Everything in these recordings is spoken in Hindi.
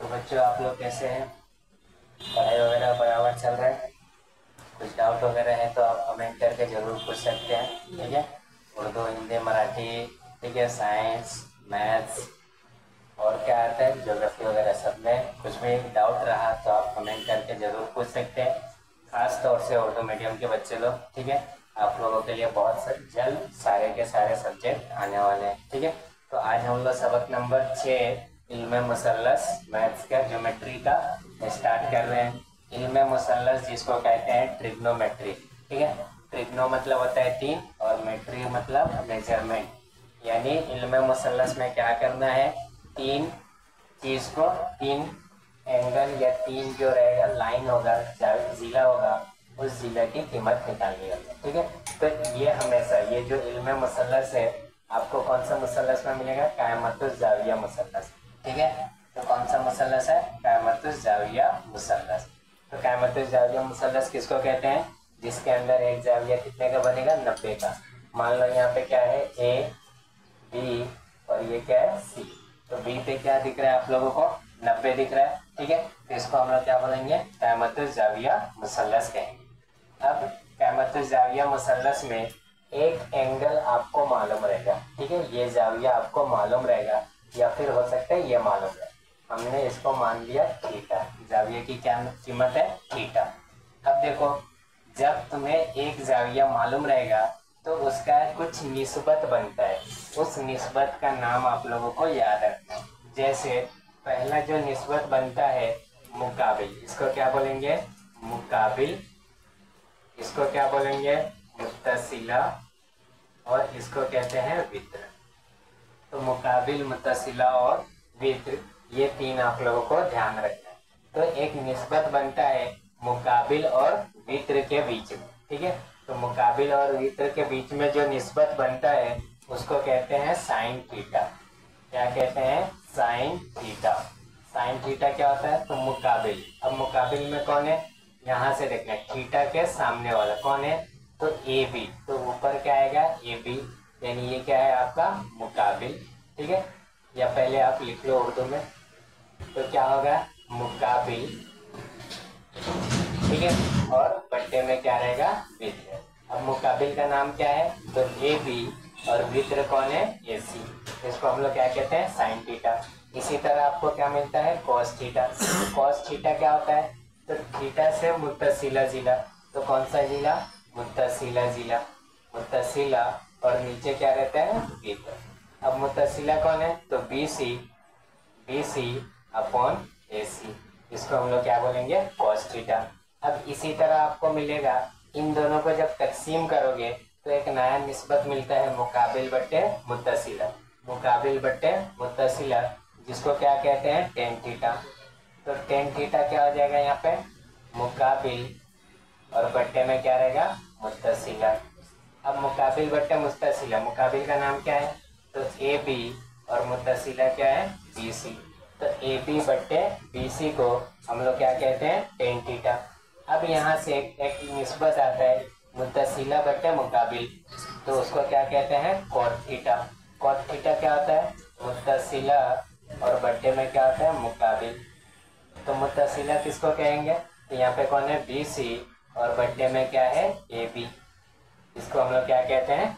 तो बच्चों आप लोग कैसे हैं? पढ़ाई वगैरह बराबर चल रहा है? कुछ डाउट वगैरह है तो आप कमेंट करके ज़रूर पूछ सकते हैं, ठीक है। उर्दू, हिंदी, मराठी, ठीक है, साइंस, मैथ्स और क्या आता है, ज्योग्राफी वगैरह, सब में कुछ भी डाउट रहा तो आप कमेंट करके ज़रूर पूछ सकते हैं। खास तौर से उर्दू मीडियम के बच्चे लोग, ठीक है, आप लोगों के लिए बहुत जल्द सारे के सारे सब्जेक्ट आने वाले हैं, ठीक है। तो आज हम लोग सबक नंबर 6 इल्म मुसल्लस मैथ्स का ज्योमेट्री का स्टार्ट कर रहे हैं। इल्म मुसल्लस जिसको कहते हैं ट्रिग्नोमेट्री, ठीक है। ट्रिग्नो मतलब होता है 3 और मेट्री मतलब मेजरमेंट। यानी इल्म मुसल्लस में क्या करना है, 3 चीज को, 3 एंगल या 3 जो रहेगा लाइन होगा, जिला होगा, उस जिला की कीमत निकालनी होगी, ठीक है। तो ये हमेशा ये जो इल्म मुसल्लस है आपको कौन सा मुसल्लस में मिलेगा, कायमतुज जाविया मुसल्लस, ठीक है। तो कौन सा मुसल्लस है, कायमतुज जाविया मुसल्लस। तो कायमतुज जाविया मुसल्लस किसको कहते हैं, जिसके अंदर एक जाविया कितने का बनेगा, 90 का। मान लो यहाँ पे क्या है, ए बी और ये क्या है, सी। तो बी पे क्या दिख रहा है आप लोगों को, 90 दिख रहा है, ठीक है। तो इसको हम लोग क्या बोलेंगे, कायमतुज जाविया मुसल्लस कहेंगे। अब कायमतुज जाविया मुसल्लस में एक एंगल आपको मालूम रहेगा, ठीक है, ये जाविया आपको मालूम रहेगा या फिर हो सकता है ये मालूम है। हमने इसको मान लिया थीटा, जाविया की क्या कीमत है, थीटा। अब देखो, जब तुम्हें एक जाविया मालूम रहेगा तो उसका कुछ निस्बत बनता है, उस निस्बत का नाम आप लोगों को याद रखना है। जैसे पहला जो निस्बत बनता है मुकाबिल, इसको क्या बोलेंगे, मुकाबिल। इसको क्या बोलेंगे, मुत्तसिला। और इसको कहते हैं वित्र। तो मुकाबिल, मुत्तसिला और वित्र, ये 3 आप लोगों को ध्यान रखना है। तो एक निस्बत बनता है मुकाबिल और वित्र के बीच में, ठीक है। तो मुकाबिल और वित्र के बीच में जो निस्बत बनता है उसको कहते हैं साइन थीटा। क्या कहते हैं, साइन थीटा। साइन थीटा क्या होता है, तो मुकाबिल। अब मुकाबिल में कौन है, यहाँ से देखना है, थीटा के सामने वाला कौन है, तो ए बी। तो ऊपर क्या आएगा, ए बी, यानी ये क्या है आपका मुकाबिल, ठीक है। या पहले आप लिख लो उर्दू में, तो क्या होगा, मुकाबिल, ठीक है। और बट्टे में क्या रहेगा, वित्र। अब मुकाबिल का नाम क्या है, तो ए बी, और वित्र कौन है, ए सी। इसको हम लोग क्या कहते हैं, साइन थीटा। इसी तरह आपको क्या मिलता है, कॉस थीटा। कॉस थीटा क्या होता है, तो थीटा से मुत्तसिला जिला। तो कौन सा जिला, मुत्तसिला जिला, मुत्तसिला। और नीचे क्या रहता है, वित्र। अब मुत्तसिला कौन है, तो B C, B C upon A C. इसको हम लोग क्या बोलेंगे, कॉस थीटा। अब इसी तरह आपको मिलेगा, इन दोनों को जब तकसीम करोगे तो एक नया निस्बत मिलता है, मुकाबिल बट्टे मुत्तसिला। मुकाबिल बट्टे मुत्तसिला, जिसको क्या कहते हैं, टेन थीटा। तो टेन थीटा क्या हो जाएगा यहाँ पे, मुकाबिल और बट्टे में क्या रहेगा, मुत्तसिला। अब मुकाबिल बट्टे मुत्तसिला, मुकाबिल का नाम क्या है, तो ए बी, और मुत्तसिला क्या है, बी सी। तो ए बी बट्टे बी सी को हम लोग क्या कहते हैं, टेन थीटा। अब यहाँ से एक निस्बत आता है, मुत्तसिला बट्टे मुकाबिल, तो उसको क्या कहते हैं, कॉट थीटा। कॉट थीटा क्या होता है, मुत्तसिला और बट्टे में क्या होता है, मुकाबिल। तो मुत्तसिला किसको कहेंगे, तो यहाँ पे कौन है, बी सी, और बट्टे में क्या है, ए बी। इसको हम लोग क्या कहते हैं,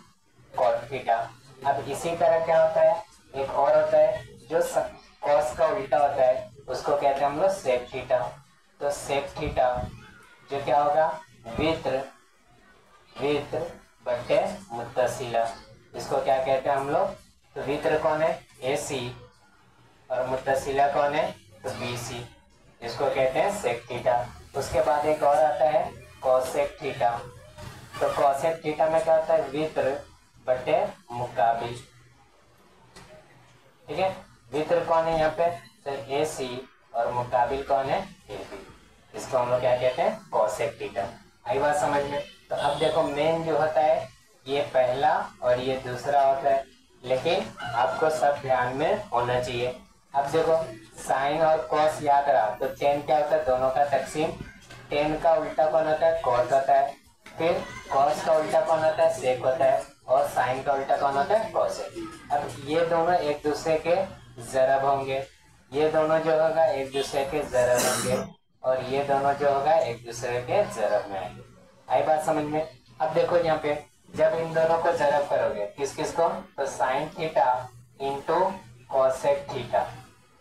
कॉट थीटा। अब इसी तरह क्या होता है, एक और होता है जो कॉस का उल्टा होता है, उसको कहते हैं हम लोग सेक थीटा। तो सेक थीटा जो क्या होगा, वित्र, वित्र बट्टे मुत्तसिला। इसको क्या कहते हैं हम लोग, तो वित्र कौन है, ए सी, और मुत्तसिला कौन है, तो बी सी। इसको कहते हैं सेक थीटा। उसके बाद एक और आता है कॉसेक थीटा। तो कॉसेक थीटा में क्या होता है, वित्र बट्टे मुकाबिल, ठीक है। वित्र कौन है यहाँ पे, तो ए सी, और मुकाबिल कौन है, ए बी। इसको हम लोग क्या कहते हैं, कॉसेक थीटा। आई बात समझ में। तो अब देखो, मेन जो होता है ये पहला और ये दूसरा होता है, लेकिन आपको सब ध्यान में होना चाहिए। अब देखो, साइन और कॉस याद रहा, तो टेन क्या होता है, दोनों का तकसीम। टेन का उल्टा कौन होता है, कॉस होता है। फिर कॉस का उल्टा कौन होता है, सेक होता है। और साइन का उल्टा कौन होता है, कॉसेक। अब ये दोनों एक दूसरे के जरब होंगे, ये दोनों जो होगा एक दूसरे के जरब होंगे और ये दोनों जो होगा एक दूसरे के जरब में आएंगे। आई बात समझ में? अब देखो यहाँ पे जब इन दोनों को जरब करोगे किस किस को, तो sine theta into cosec theta,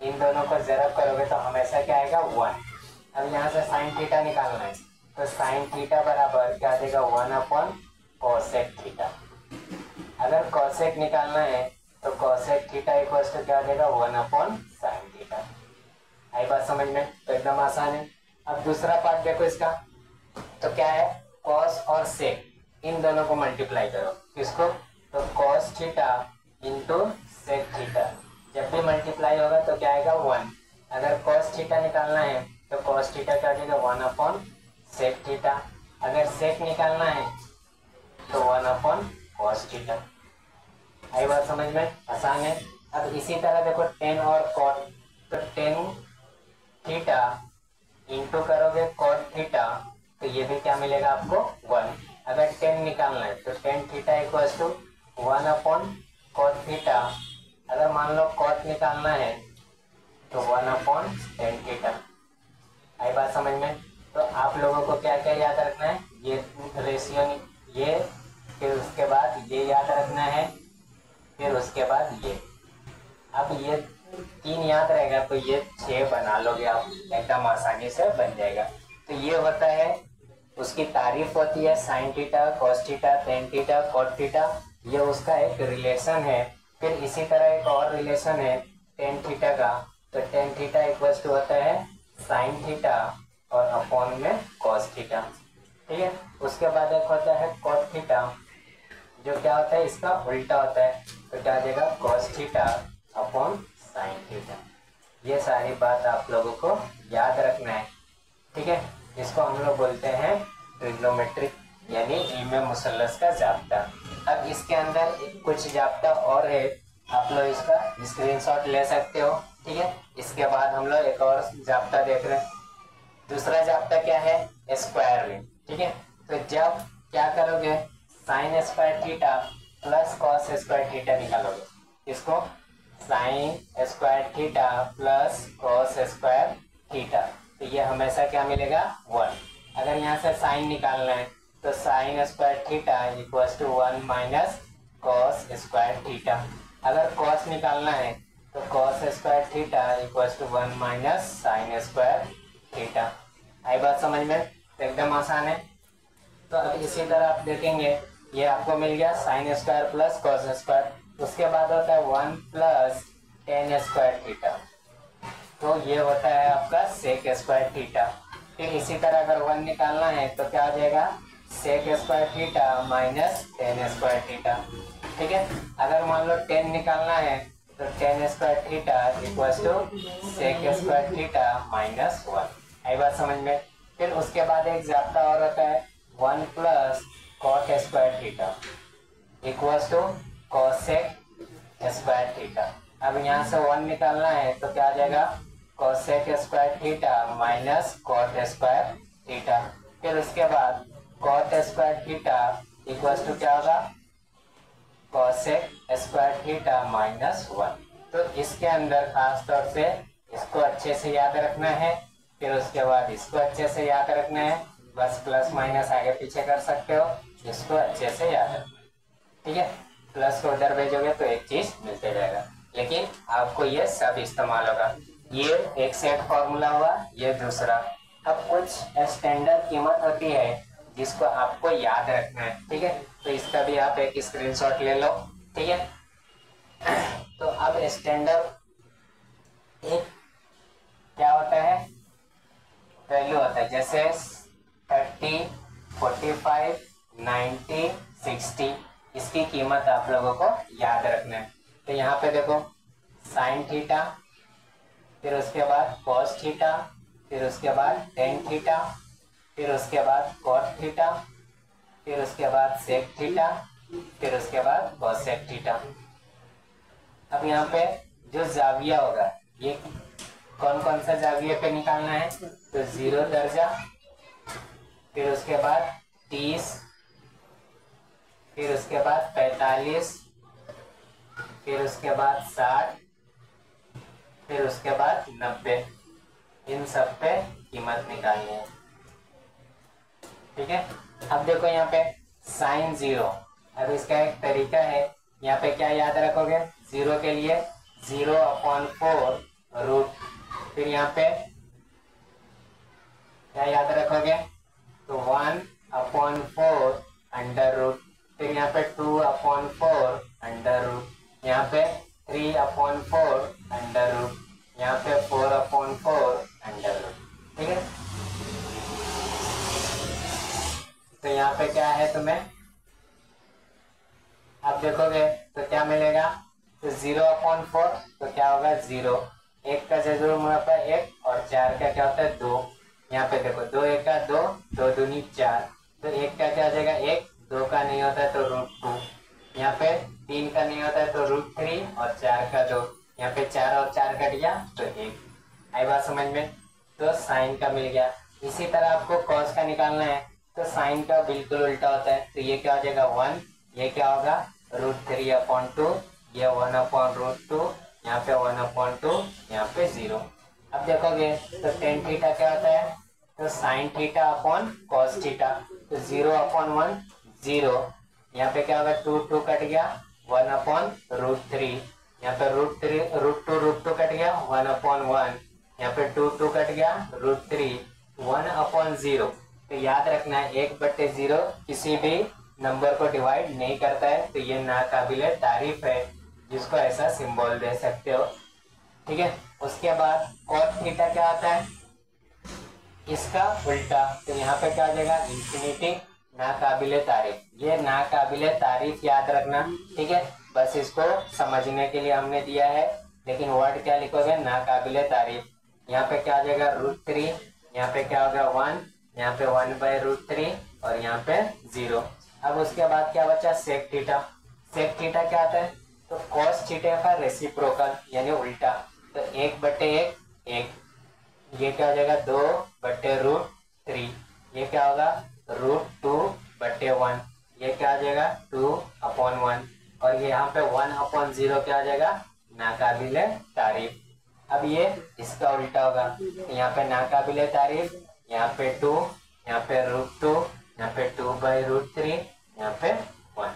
इन दोनों को जरब करोगे तो हमेशा क्या आएगा 1। अब यहाँ से साइन थीटा निकालना है तो साइन थीटा बराबर क्या देगा 1 कॉसेक थीटा। अगर कॉसेक निकालना है तो कॉसेक थीटा इक्वल टू क्या देगा 1 साइन थीटा। आई बात समझ में? तो एकदम आसान है। अब दूसरा पार्ट देखो इसका, तो क्या है, कॉस और सेक इन दोनों को मल्टीप्लाई करो। किसको, तो cos theta into sec theta, जब भी मल्टीप्लाई होगा तो क्या आएगा 1। अगर कॉस थीटा निकालना है तो कॉस थीटा क्या देगा 1 सेक थीटा, अगर सेक निकालना है तो 1 कॉस थीटा। आई बात समझ में? आसान है। अब इसी तरह देखो टेन और कॉट, तो टेन थीटा इंटू करोगे कॉट थीटा तो ये भी क्या मिलेगा आपको 1। अगर टेन निकालना है तो tan theta equal to 1 cot theta, अगर मान लो कॉट निकालना है तो 1 थीटा। आई बात समझ में? तो आप लोगों को क्या क्या याद रखना है, ये रेशियो, ये, फिर उसके बाद ये याद रखना है, फिर उसके बाद ये। अब ये 3 याद रहेगा तो ये 6 बना लोगे आप, एकदम आसानी से बन जाएगा। तो ये होता है, उसकी तारीफ होती है sine theta, cos theta, tan theta, cot theta, ये उसका एक रिलेशन है। फिर इसी तरह एक और रिलेशन है टेन थीटा का, तो टेन थीटा इक्वल्स टू होता है साइन थीटा और अपॉन में कॉस थीटा। ठीक है, उसके बाद एक होता है कॉट थीटा, जो क्या होता है इसका उल्टा होता है, तो क्या देगा cos theta upon sine theta. ये सारी बात आप लोगों को याद रखना है। ठीक है, इसको हम लोग बोलते हैं ट्रिग्नोमेट्रिक यानी इल्मे मुसल्लस का जाब्ता। अब इसके अंदर कुछ जाब्ता और है, आप लोग इसका स्क्रीनशॉट ले सकते हो। ठीक है, इसके बाद हम लोग एक और जाब्ता देख रहे हैं। दूसरा जाब्ता क्या है, स्क्वायर में। ठीक है, तो जब क्या करोगे, sign square theta plus cos square theta निकालोगे। इसको sign square theta plus cos square theta, तो ये हमेशा क्या मिलेगा 1। अगर यहाँ से साइन निकालना है तो sine square theta equal to 1 minus cos square theta. अगर कॉस निकालना है तो cos square theta equal to 1 minus sine square theta. आई बात समझ में? तो एकदम आसान है। तो अब इसी तरह आप देखेंगे, ये आपको मिल गया sine square plus cos square, उसके बाद होता है 1 प्लस टेन स्क्वायर थीटा, तो ये होता है आपका सेक स्क्वायर थीटा। फिर इसी तरह अगर 1 निकालना है तो क्या हो जाएगा sec square theta minus tan square theta. ठीक है, अगर मान लो 10 निकालना है तो tan square theta equal to sec square theta minus 1। आई बात समझ में? फिर उसके बाद एक जाब्ता और होता है 1 plus cot square theta equal to cosec square theta. अब यहाँ से 1 निकालना है तो क्या आ जाएगा cosec square theta minus cot square theta. फिर उसके बाद cot square theta equal to क्या होगा कॉसेक स्क्वायर थीटा माइनस 1। तो इसके अंदर खास तौर से इसको अच्छे से याद रखना है, फिर उसके बाद इसको अच्छे से याद रखना है, बस प्लस माइनस आगे पीछे कर सकते हो, इसको अच्छे से याद रखना। ठीक है, प्लस को उधर भेजोगे तो एक चीज मिलते जाएगा, लेकिन आपको ये सब इस्तेमाल होगा। ये एक सेट फॉर्मूला हुआ, ये दूसरा। अब कुछ स्टैंडर्ड कीमत होती है जिसको आपको याद रखना है। ठीक है, तो इसका भी आप एक स्क्रीनशॉट ले लो। ठीक है, तो अब स्टैंडर्ड एक क्या होता है, वैल्यू होता है, जैसे 30, 45, 90, 60, इसकी कीमत आप लोगों को याद रखना है। तो यहाँ पे देखो साइन थीटा, फिर उसके बाद कॉस थीटा, फिर उसके बाद टेन थीटा, फिर उसके बाद कॉट थीटा, फिर उसके बाद सेक थीटा, फिर उसके बाद कॉसेक थीटा। अब यहाँ पे जो जाविया होगा, ये कौन कौन सा जाविये पे निकालना है, तो 0 दर्जा, फिर उसके बाद 30, फिर उसके बाद 45, फिर उसके बाद 60, फिर उसके बाद 90, इन सब पे कीमत निकालनी है। ठीक है, अब देखो यहाँ पे साइन 0। अब इसका एक तरीका है, यहाँ पे क्या याद रखोगे, 0 के लिए 0/4 रूट, फिर यहाँ पे क्या याद रखोगे, तो 1/4 अंडर रूट, फिर यहाँ पे 2/4 अंडर रूट, यहाँ पे 3/4 अंडर रूट, यहाँ पे 4/4 अंडर रूट। ठीक है, तो यहाँ पे क्या है तुम्हें, आप देखोगे तो क्या मिलेगा, तो 0/4 तो क्या होगा 0, 1 का जरूर मुनाफा 1 और 4 का क्या होता है 2। यहाँ पे देखो 2 1 का 2, 2 दूनी 4, तो 1 का क्या हो जाएगा 1, 2 का नहीं होता है तो √2, यहाँ पे 3 का नहीं होता है तो √3 और 4 का 2, यहाँ पे 4 और 4 कट गया तो 1। आई बात समझ में, तो साइन का मिल गया। इसी तरह आपको कॉस का निकालना है, तो साइन का बिल्कुल उल्टा होता है, तो ये क्या हो जाएगा 1, ये क्या होगा √3/2, ये 1/√2, यहाँ पे 1/2, यहाँ पे 0। अब देखोगे तो टेन थीटा क्या होता है, तो sine theta upon cos theta, तो 0/1 0, यहाँ पे क्या होगा 2 कट गया 1/√3, यहाँ पे √2 कट गया 1/1, यहाँ पे 2 कट गया √3, 1/0। तो याद रखना है 1/0 किसी भी नंबर को डिवाइड नहीं करता है, तो ये नाकाबिले तारीफ है, जिसको ऐसा सिंबल दे सकते हो। ठीक है, उसके बाद कॉट थीटा क्या आता है, इसका उल्टा, तो यहाँ पे क्या हो जाएगा इंफिनिटी, नाकाबिले तारीफ। ये नाकाबिले तारीफ याद रखना, ठीक है, बस इसको समझने के लिए हमने दिया है, लेकिन वर्ड क्या लिखोगे नाकाबिले तारीफ। यहाँ पे क्या हो जाएगा √3, यहाँ पे क्या होगा 1, यहाँ पे 1/√3 और यहाँ पे 0। अब उसके बाद क्या बचा सेक थीटा। सेक थीटा क्या आता है, तो कॉस थीटा का रेसिप्रोकल यानी उल्टा, तो 1/1 1, ये क्या हो जाएगा 2/√3, ये क्या होगा √2/1, ये क्या हो जाएगा 2/1, और ये यहाँ पे 1/0 क्या हो जाएगा नाकाबिले तारीफ। अब ये इसका उल्टा होगा, यहाँ पे नाकाबिले तारीफ, यहाँ पे 2, यहाँ पे √2, यहाँ पे 2/√3, यहाँ पे 1।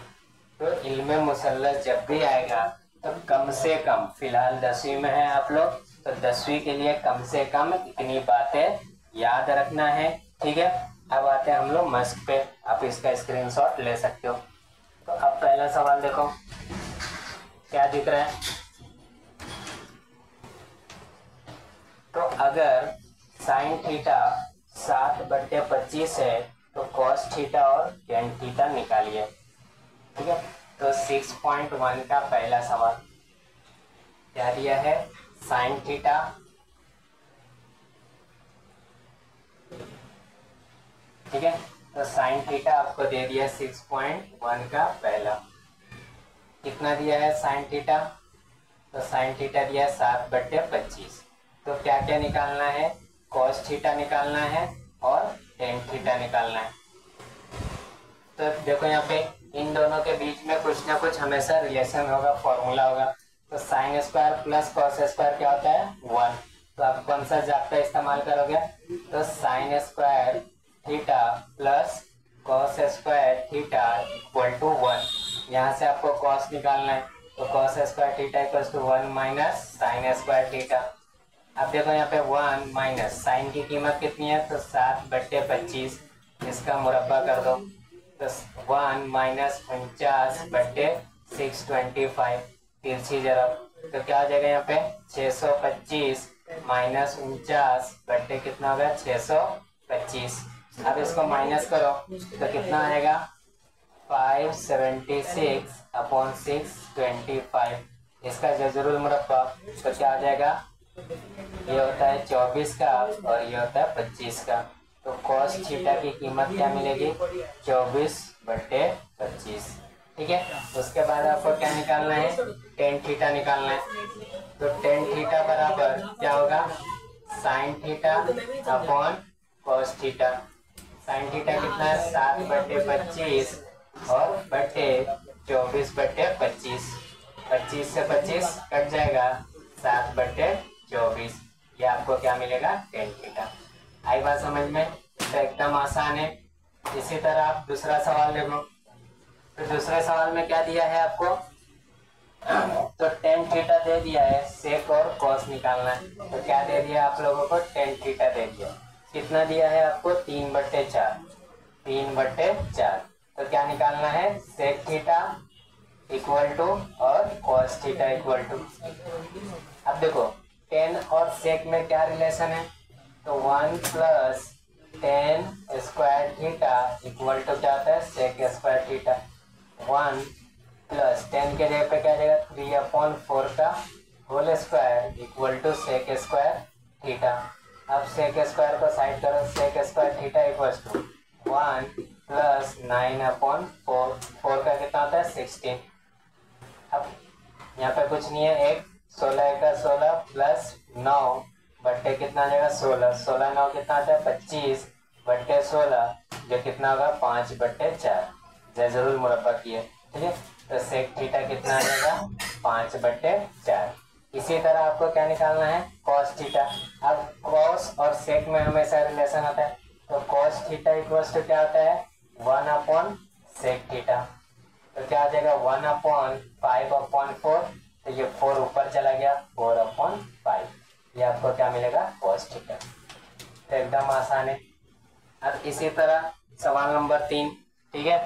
तो इल्मे मुसल्लस जब भी आएगा तो कम से कम, फिलहाल 10वीं में है आप लोग, तो 10वीं के लिए कम से कम इतनी बातें याद रखना है। ठीक है, अब आते हैं हम लोग मस्क पे, आप इसका स्क्रीनशॉट ले सकते हो। तो अब पहला सवाल देखो क्या दिख रहा है, तो अगर साइन थीटा 7/25 है तो कॉस थीटा और टेन थीटा निकालिए। ठीक है, तो 6.1 का पहला सवाल क्या दिया है, साइन थीटा ठीक है, तो साइन थीटा आपको दे दिया 6.1 का पहला, कितना दिया है साइन थीटा, तो साइन थीटा दिया है 7/25। तो क्या क्या निकालना है, कॉस थीटा निकालना है और टेन थीटा निकालना है। तो देखो यहाँ पे इन दोनों के बीच में कुछ ना कुछ हमेशा रिलेशन होगा, फॉर्मूला होगा, तो sine square plus cos square क्या होता है 1, तो आप कौन सा जाब्ता इस्तेमाल करोगे, तो sine square theta plus cos square theta equal to 1। यहाँ से आपको कॉस निकालना है, तो cos square theta equal to 1 minus sine square theta. अब देखो यहाँ पे 1 माइनस साइन की कीमत कितनी है, तो 7/25, इसका मुरब्बा कर दो, तो 1 माइनस 49/625, तिरछी जरब, तो क्या हो जाएगा यहाँ पे 625 माइनस 49 बट्टे कितना होगा 625। अब इसको माइनस करो तो कितना आएगा 576/625, इसका जजरुल मुरब्बा, तो क्या हो जाएगा, ये होता है 24 का और ये होता है 25 का, तो कॉस थीटा की कीमत क्या मिलेगी 24/25। ठीक है, उसके बाद आपको क्या निकालना है, टेन थीटा निकालना है, तो टेन थीटा बराबर क्या होगा sign theta upon cos theta. Sine theta कितना है 7/25 और बट्टे 24/25, 25 से 25 कट जाएगा 7/24, 24। ये आपको क्या मिलेगा, टेन थीटा। आई बात समझ में? तो एकदम आसान है। इसी तरह आप दूसरा सवाल देखो। तो दूसरे सवाल में क्या दिया है आपको, तो टेन थीटा दे दिया है, सेक और कॉस निकालना है। तो क्या दे दिया आप लोगों को, टेन थीटा दे दिया। कितना दिया है आपको, 3/4, 3/4। तो क्या निकालना है, सेक थीटा इक्वल टू और कॉस थीटा इक्वल टू। अब देखो टेन और सेक में क्या रिलेशन है, तो 1 + tan square theta equal to क्या होता है, सेक स्क्वायर थीटा। 1 + टेन के जगह पे क्या जाएगा, 3/4 का whole square equal to sec square theta. अब सेक स्क्वायर को साइड करो, sec square theta equal to 1 + 9/4, 4 का कितना होता है, 16। अब यहाँ पे कुछ नहीं है, एक 16 का 16 प्लस 9 बट्टे कितना आ जाएगा, 16, 16 9 कितना आता है, 25/16, जो कितना होगा 5/4। जरूर मुरब्बा किए, ठीक है। तो सेक थीटा कितना आ जाएगा, 5/4। इसी तरह आपको क्या निकालना है, कॉस थीटा। अब कॉस और सेक में हमेशा रिलेशन होता है, तो कॉस थीटा इक्वल्स टू क्या होता है, 1/सेक थीटा। तो क्या आ जाएगा, 1/5/4। तो ये 4 ऊपर चला गया, 4/5। ये आपको क्या मिलेगा, कॉस थीटा। तो एकदम आसान है। अब इसी तरह सवाल नंबर 3, ठीक है।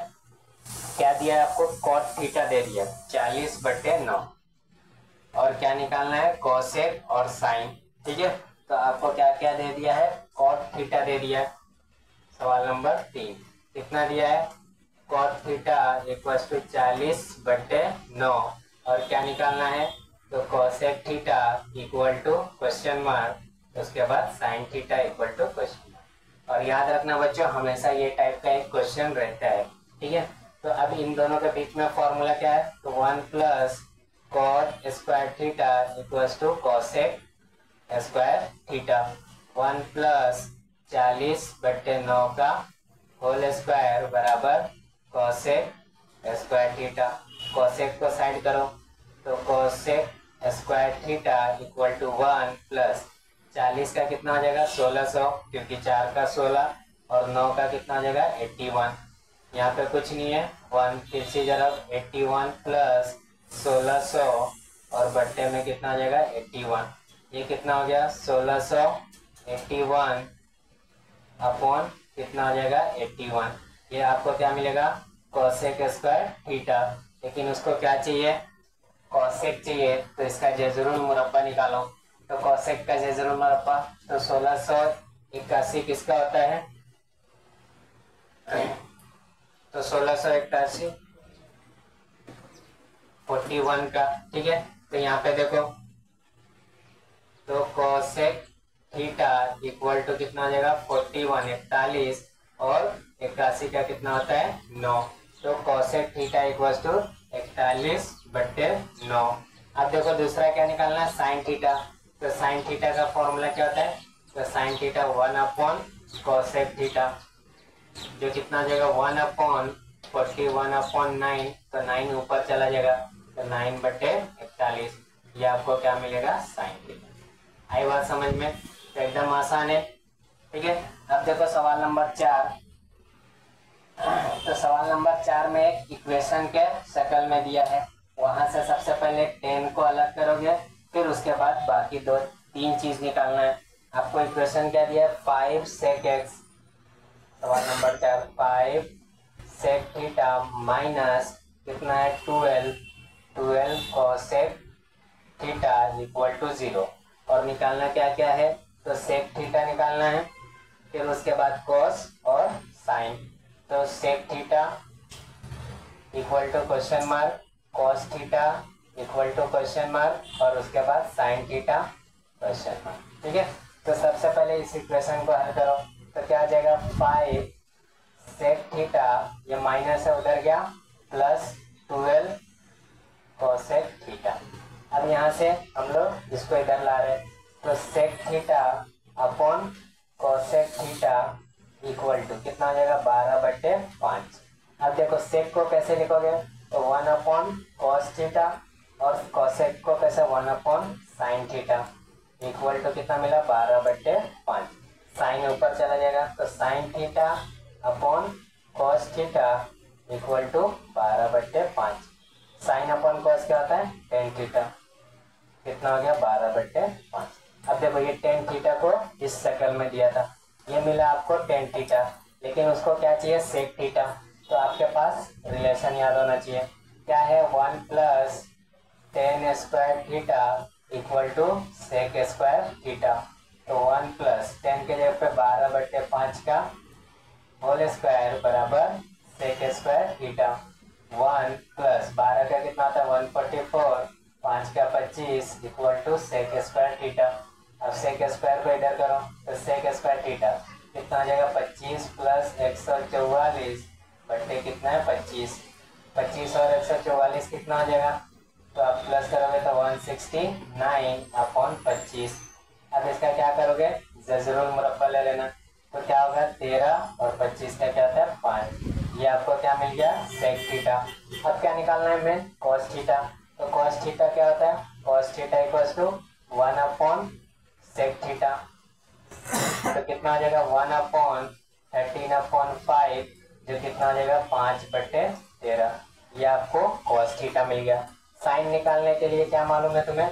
क्या दिया है आपको, कॉट थीटा दे दिया 40/9, और क्या निकालना है, कोसेक और साइन, ठीक है। तो आपको क्या क्या दे दिया है, कॉट थीटा दे दिया है। सवाल नंबर 3 कितना दिया है, कॉट थीटा इक्वल टू 40/9, और क्या निकालना है, तो cosec theta equal to question mark, उसके बाद sine theta equal to question mark. और याद रखना बच्चों, हमेशा ये टाइप का एक क्वेश्चन रहता है, ठीक है। तो अब इन दोनों के बीच में फॉर्मूला क्या है, तो 1 + cot square theta equal to cosec square theta. 1 + 40/9 का होल स्क्वायर बराबर कोसेक स्क्वायर थीटा। कोसेक को साइड करो, तो cosec square theta equal to 1 + 40 का कितना हो जाएगा, 1600, क्योंकि 4 का 16 और 9 का कितना हो जाएगा, 81। यहाँ पे कुछ नहीं है, 1 फिर से जरा 81 + 1600 और बट्टे में कितना आ जाएगा, 81। ये कितना हो गया, 1681 अपॉन कितना आ जाएगा, 81। ये आपको क्या मिलेगा, कोसेक स्क्वायर थीटा। लेकिन उसको क्या चाहिए, कोसेक चाहिए, तो इसका जरूर मुरब्बा निकालो। तो कोसेक का जरूर मुरब्बा, तो 1681 किसका होता है, तो 1681 41 का, ठीक है। तो यहाँ पे देखो, तो कोसेक थीटा इक्वल टू कितना आ जाएगा, 41 41, और 81 का कितना होता है, 9। तो कोसेक थीटा इक्वल टू 41/9। अब देखो दूसरा क्या निकालना है, साइन थीटा। तो साइन थीटा का फॉर्मूला क्या होता है, तो साइन थीटा 1/कोसेक थीटा, जो कितना आ जाएगा, 1/41/9, तो 9 ऊपर चला जाएगा, तो 9/41। ये आपको क्या मिलेगा, साइन थीटा। आई बात समझ में? तो एकदम आसान है, ठीक है। अब देखो सवाल नंबर 4। तो सवाल नंबर 4 में एक इक्वेशन के शक्ल में दिया है, वहां से सबसे पहले 10 को अलग करोगे, फिर उसके बाद बाकी 2-3 चीज निकालना है। आपको इक्वेशन क्या दिया है, 5 sec x। सवाल नंबर 4, 5 sec थीटा माइनस कितना है, 12 cosec थीटा इक्वल टू 0। और निकालना क्या क्या है, तो सेक थीटा निकालना है, फिर उसके बाद कॉस और साइन। तो sec theta equal to question mark, cos theta equal to question mark, और उसके बाद साइन थीटा क्वेश्चन मार्क, ठीक है। तो सबसे पहले इस इक्वेशन को हल करो, तो क्या आ जाएगा, 5 सेक थीटा, ये माइनस है उधर गया, प्लस 12 कोसेक थीटा। अब यहाँ से हम लोग इसको इधर ला रहे हैं, तो sec theta upon cosec theta equal to कितना आ जाएगा, 12/5। अब देखो सेक को कैसे लिखोगे, तो 1/cos थीटा, और कोसेक को कैसे, 1/sin थीटा इक्वल टू कितना मिला 12/5। साइन ऊपर चला जाएगा तो sine theta upon cos theta equal to 12/5। Sine upon cos क्या होता है टेन थीटा, कितना हो गया 12/5। अब देखो ये टेन थीटा को इस शक्ल में दिया था, ये मिला आपको टेन थीटा, लेकिन उसको क्या चाहिए सेक थीटा। तो आपके पास रिलेशन याद होना चाहिए, क्या है 1 plus tan square theta equal to sec square theta. तो 1 प्लस टेन के जगह पे 12/5 का होल स्क्वायर बराबर सेक स्क्वायर थीटा। 1 प्लस 12 का कितना था 144, 5 का 25 equal to sec square theta. अब सेक स्क्वायर को इधर करो तो सेक स्क्वायर थीटा कितना आ जाएगा 25 प्लस 144 बट्टे कितना है 25। 25 और 144 कितना आ जाएगा, तो आप प्लस करोगे तो 169/25। अब इसका क्या करोगे जजरुल मुरब्बा ले लेना, तो क्या होगा 13 और 25 का क्या होता है 5। ये आपको क्या मिल गया सेक थीटा। अब क्या निकालना है मेन कॉस थीटा। तो कॉस थीटा क्या होता है cos theta equal to 1 sec theta. तो कितना आ जाएगा 1/13/5 जो कितना आ जाएगा 5/13। ये आपको कॉस थीटा मिल गया। साइन निकालने के लिए क्या मालूम है तुम्हें,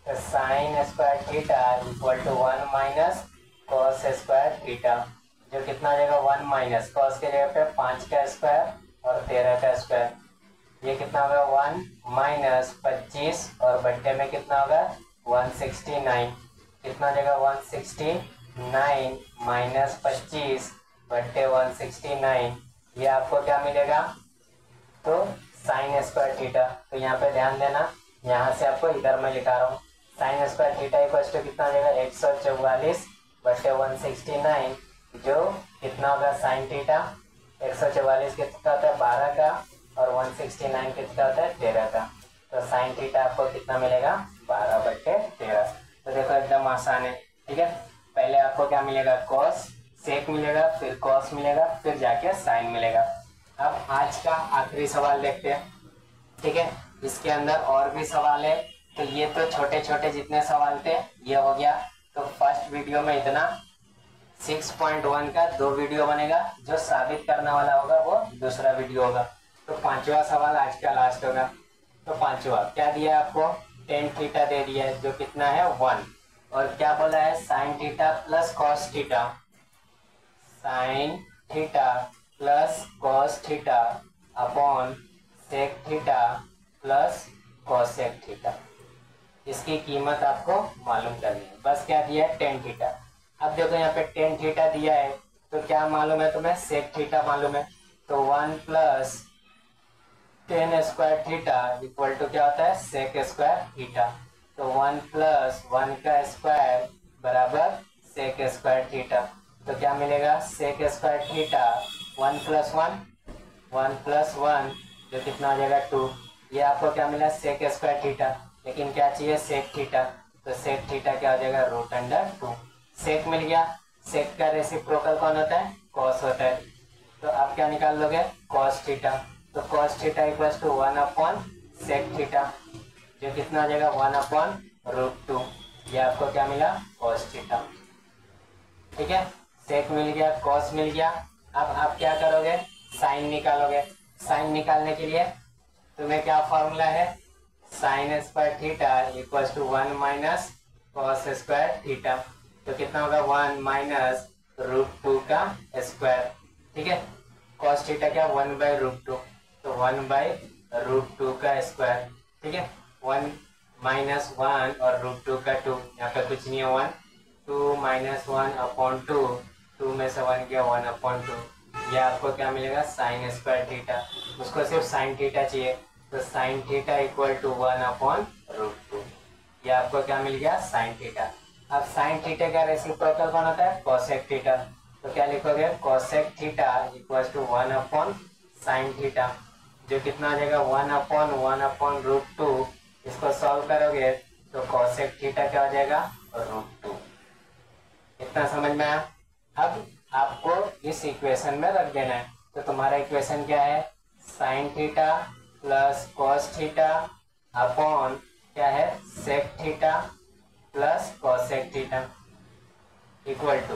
तो sine square theta equal to 1 minus cos square theta, जो कितना आ जाएगा 1 माइनस कॉस के जगह पे 5 का स्क्वायर और 13 का स्क्वायर। ये कितना होगा 1 माइनस 25 और बट्टे में कितना होगा 169, कितना हो जाएगा 169 माइनस 25 बट्टे 169। ये आपको क्या मिलेगा, तो साइन स्क्वायर थीटा। तो यहाँ पे ध्यान देना, यहाँ से आपको इधर मैं लिखा रहा हूँ sine square theta equal to कितना हो जाएगा 144 बट्टे 169, जो कितना होगा साइन थीटा 144 कितना होता है 12 का और 169 कितना होता है 13 का। तो साइन थीटा आपको कितना मिलेगा 12/13। तो देखो एकदम आसान है, ठीक है। पहले आपको क्या मिलेगा कॉस सेक मिलेगा, फिर कॉस मिलेगा, फिर जाके साइन मिलेगा। अब आज का आखिरी सवाल देखते हैं, ठीक है। इसके अंदर और भी सवाल है, तो ये तो छोटे छोटे जितने सवाल थे ये हो गया। तो फर्स्ट वीडियो में इतना, 6.1 का 2 वीडियो बनेगा, जो साबित करने वाला होगा वो दूसरा वीडियो होगा। तो 5वां सवाल आज का लास्ट होगा। तो 5वां क्या दिया है आपको, टेन थीटा दे दिया है जो कितना है 1, और क्या बोला है sine theta plus cos theta, sine theta plus cos theta upon sec theta plus cosec theta. इसकी कीमत आपको मालूम करनी है। बस क्या दिया है टेन थीटा। अब देखो यहाँ पे टेन थीटा दिया है, तो क्या मालूम है तुम्हें सेक थीटा मालूम है। तो 1 plus tan square theta equal to क्या होता है सेक स्क्वायर थीटा। तो 1 प्लस 1 का स्क्वायर बराबर सेक स्क्वायर थीटा। तो क्या मिलेगा सेक स्क्वायर थीटा 1 प्लस 1 जो कितना आ जाएगा 2। ये आपको क्या मिला सेक स्क्वायर थीटा, लेकिन क्या चाहिए सेक थीटा। तो सेक थीटा क्या हो जाएगा √2। सेक मिल गया, सेक का रेसिप्रोकल कौन होता है कॉस होता है। तो आप क्या निकाल लोगे कॉस थीटा। तो कॉस थीटा इक्वल टू 1/सेक थीटा, जो कितना आ जाएगा 1/√2। ये आपको क्या मिला कॉस थीटा, ठीक है। सेक मिल गया, कॉस मिल गया। अब आप क्या करोगे साइन निकालोगे। साइन निकालने के लिए तुम्हें क्या फॉर्मूला है, sine square theta equal to 1 minus cos square theta. तो कितना होगा 1 माइनस √2 का स्क्वायर, ठीक है। कॉस थीटा क्या 1/√2, तो 1/√2 का स्क्वायर, ठीक है। 1 माइनस 1 और √2 का 2, यहाँ पे कुछ नहीं है 1, 2 माइनस 1/2, 2 में से 1 गया 1/2। ये आपको क्या मिलेगा साइन स्क्वायर थीटा। उसको सिर्फ साइन थीटा चाहिए, तो साइन थीटा इक्वल टू 1/√2। ये आपको क्या मिल गया साइन थीटा। अब साइन थीटा का रेसिप्रोकल कौन होता है कोसेक थीटा। तो क्या लिखोगे कोसेक थीटा इक्वल टू 1/साइन थीटा, जो कितना आ जाएगा 1/1/√2। इसको सॉल्व करोगे तो कोसेक थीटा क्या हो जाएगा √2। इतना समझ में आया। अब आपको इस इक्वेशन में रख देना है। तो तुम्हारा इक्वेशन क्या है sine theta plus cos theta upon क्या है sec theta plus cosec theta equal to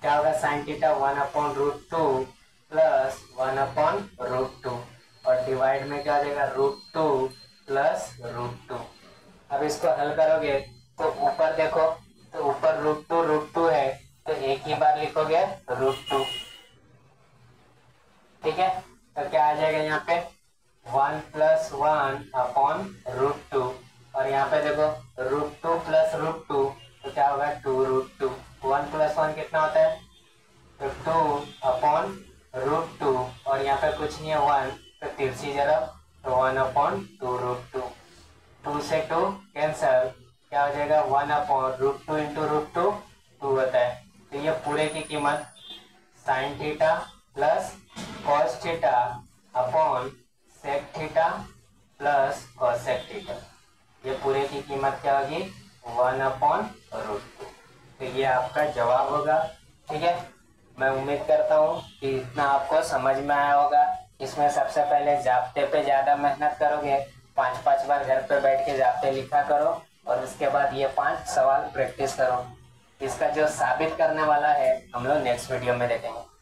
क्या होगा, साइन थीटा 1/√2 प्लस 1/√2 और डिवाइड में क्या हो जाएगा, √2 प्लस √2। अब इसको हल करोगे तो ऊपर देखो, तो ऊपर √2 है तो एक ही बार लिखोगे √2, ठीक है। तो क्या आ जाएगा यहाँ पे 1 + 1/√2 और यहाँ पे देखो √2 + √2 तो क्या होगा 2√2। 1 + 1 कितना होता है, तो 2/√2 और यहाँ पे कुछ नहीं है 1 तो तिरछी जरब तो 1/2√2। 2 से 2 कैंसल, क्या हो जाएगा 1/√2 इंटू √2 2 होता है। तो ये पूरे की कीमत sine theta plus cos theta upon sec theta plus cosec theta, ये पूरे की कीमत क्या होगी 1/√2। तो ये आपका जवाब होगा, ठीक है। मैं उम्मीद करता हूँ कि इतना आपको समझ में आया होगा। इसमें सबसे पहले जाप्ते पे ज्यादा मेहनत करोगे, 5-5 बार घर पे बैठ के जाप्ते लिखा करो और उसके बाद ये 5 सवाल प्रैक्टिस करो। इसका जो साबित करने वाला है हम लोग नेक्स्ट वीडियो में देखेंगे।